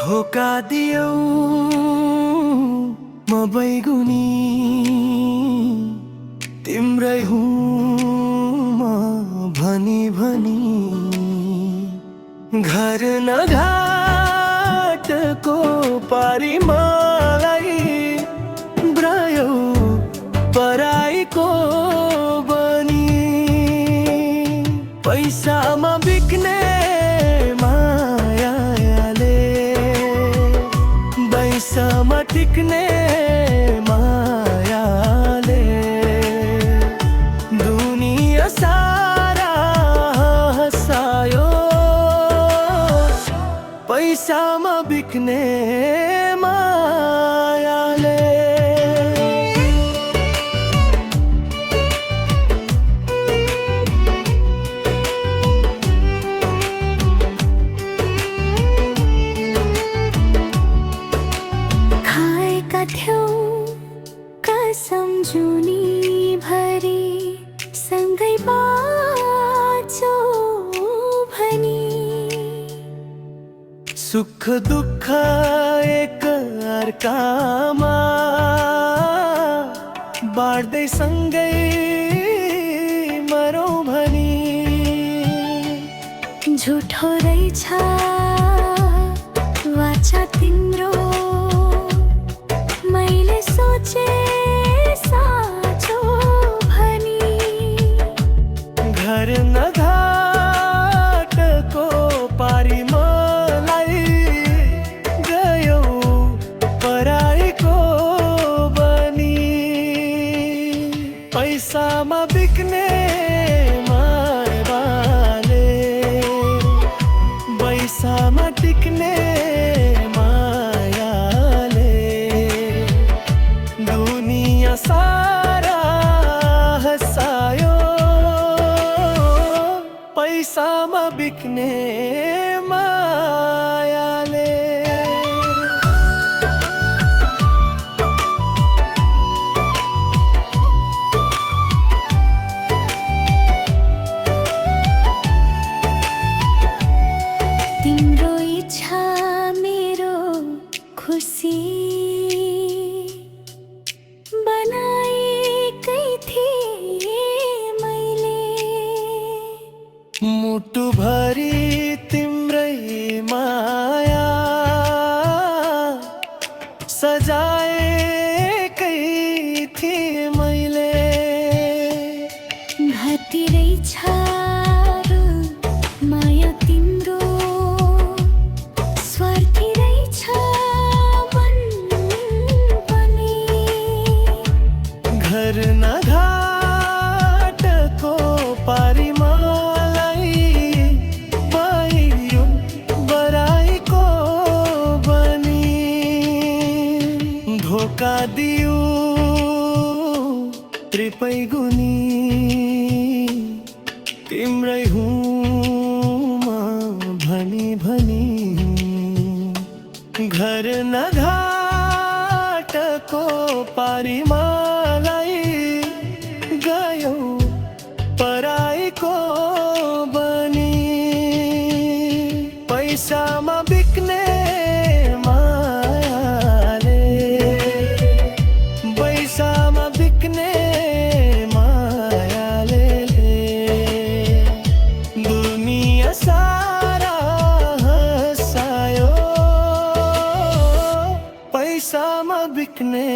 धोका दियौ म बैगुनी, तिम्रै हुँ म भनी भनी। घर न घाटको पारी मलाई ब्रायौ पराईको बनी। पैसामा बिक्ने मायाले पैसामा टिक्ने मायाले दुनिया सारा हँसायो। पैसामा बिक्ने मायाले। खाएका थियौ कसम जुनी भरी, सँगै बाँचौ भनी। सुख दुःख एक अर्कामा बाँड्दै सँगै मरौँ भनी। झुठो रहेछ वाचा तिम्रो, मैले सोचे साँचो भनी। घर न घाटको पारी मलाई गयौ पराईको बनी। पैसामा बिक्ने मायाले पैसामा टिक्ने मायाले दुनिया सारा हँसायो। पैसामा बिक्ने मायाले। तिम्रो इच्छा मेरो खुसी बनाएकै थिएँ मैले। मुटु भरी तिम्रै माया सजाएकै थिएँ मैले। घटी रहेछ माया तिम्रो, स्वार्थी रहेछ मन पनि। घर न घाटको पारी मलाई पाइयो बराईको बनी। धोका दियो त्रिपैगुनी, तिम्रै हुँ म भनी भनी। घर न घाटको पारी मलाई गयौ पराईको बनी। पैसामा बिक्ने मायाले पैसामा बिक्ने मायाले दुनिया सारा हँसायो। पैसामा बिक्ने